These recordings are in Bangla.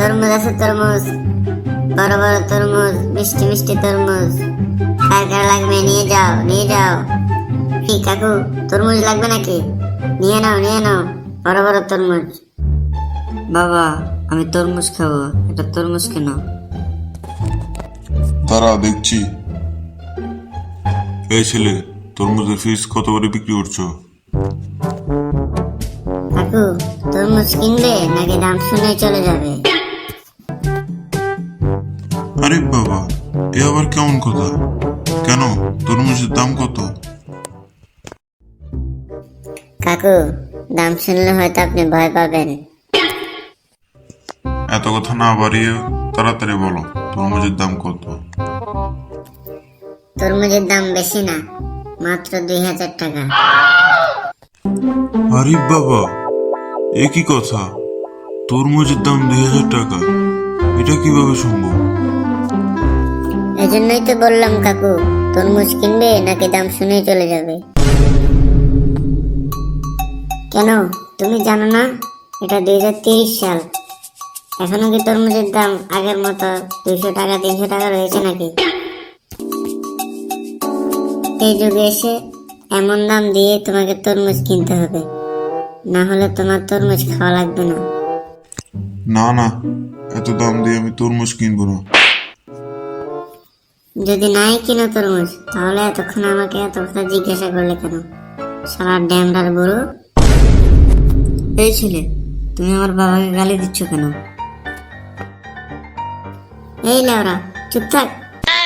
তরমুজ আছে, তরমুজ, বড় বড় তরমুজ, মিষ্টি মিষ্টি তরমুজ। কার কার লাগবে নিয়ে যাও, নিয়ে যাও। কি কাকু, তরমুজ লাগবে নাকি? নিয়ে নাও, নিয়ে নাও, বড় বড় তরমুজ। বাবা, আমি তরমুজ খাবো, এটা তরমুজ কেন? দাঁড়া দেখছি। এই ছেলে, তরমুজের ফিস কত করে বিক্রি করছো? কাকু, তরমুজ কিনবে নাকি দাম শুনে চলে যাবে? আরে বাবা, এ আবার কেমন কথা? কেন, তরমুজের দাম কত? কাকু, দাম শুনলে হয়তো আপনি ভয় পাবেন। এত কথা না বাড়িয়ে তাড়াতাড়ি বলো, তরমুজের দাম কত? তরমুজের দাম বেশি না, মাত্র 2000 টাকা। আরে বাবা, এ কি কথা? তরমুজের দাম 2000 টাকা? এটা কিভাবে সম্ভব? এজন্যই তো বললাম কাকু, তরমুজ কিনবে নাকি দাম শুনেই চলে যাবে। কেন, তুমি জানো না এটা 2030 সাল? এখনো কি তরমুজের দাম আগের মতো 200 টাকা 300 টাকা রয়েছে নাকি? এই যুগে এসে এমন দাম দিয়ে তোমাকে তরমুজ কিনতে হবে, না হলে তোমার তরমুজ খাওয়া লাগবে না। না না, এত দাম দিয়ে আমি তরমুজ কিনবো না। যদি নাই কিনো তরমুজ, তাহলে এতক্ষণ আমাকে এত কথা জিজ্ঞাসা করলে কেন? সারা ড্যামরার বুড়ো। এই ছেলে, তুমি আমার বাবাকে গালি দিচ্ছ কেন? এই লেওরা, চুপ থাক।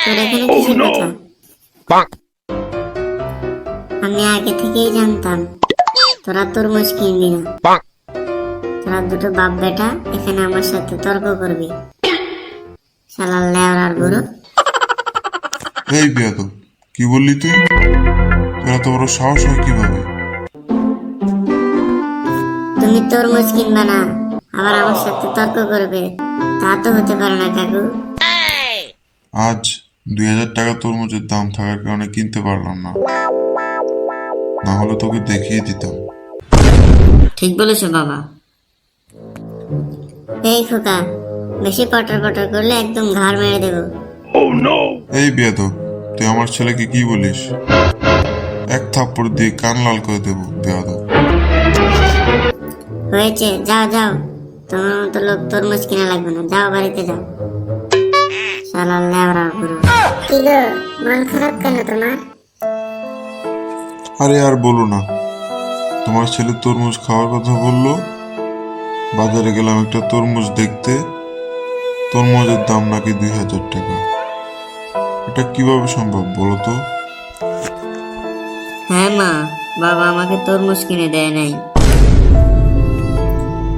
তোর এখানে কিসের কথা? আমি আগে থেকেই জানতাম তোরা তরমুজ কিনবি না। তোরা দুটো বাপ বেটা এখানে আমার সাথে তর্ক করবি। শালা লেওরার বুড়ো। এই বেয়াদব, কি বললি তুই? তোর এত বড় সাহস হয় কিভাবে? তুমি তরমুজ কিনবা না, আবার আমার সাথে তর্ক করবে, তা তো হতে পারে না কাকু। আজ 2000 টাকা তরমুজের দাম থাকার কারণে কিনতে পারলাম না, না হলে তোকে দেখিয়ে দিতাম। ঠিক বলেছো বাবা। এই খোকা, বেশি পটর পটর করলে একদম ঘাড় মেরে দেবো। এই বেয়াদব, তুই আমার ছেলেকে কি বলিস? এক থাপ্পড় দিয়ে কান লাল করে দেবো বেয়াদব। হয়েছে, যাও যাও, তোমার মতো লোক তরমুজ কিনা লাগবে না, যাও বাড়িতে যাও। শালা লেওরার বুড়ো। কি গো, মন খারাপ কেন তোমার? আরে আর বলো না, তোমার ছেলে তরমুজ খাওয়ার কথা বললো, বাজারে গেলাম একটা তরমুজ দেখতে, তরমুজের দাম নাকি 2000 টাকা। এটা কিভাবে সম্ভব বলো তো? হ্যাঁ মা, বাবা আমাকে তরমুজ কিনে দেয় নাই।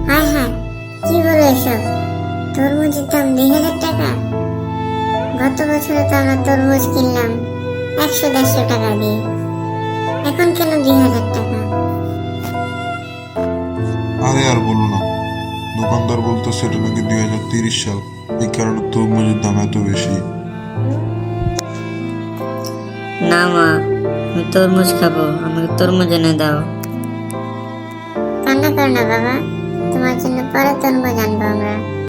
হ্যাঁ হ্যাঁ, কি বলো এসব? তরমুজের দাম 2000 টাকা? গত বছরে তো আমরা তরমুজ কিনলাম 100-150 টাকা দিয়ে, এখন কেন 2000 টাকা? আরে আর বলো না, দোকানদার বলতো সেটা নাকি 2030 সাল, এই কারণে তরমুজের দাম এত বেশি। না মা, আমি তরমুজ খাবো, আমাকে তরমুজ এনে দাও। কান্না করো না বাবা, তোমার জন্য পরে তরমুজ আনবো আমরা।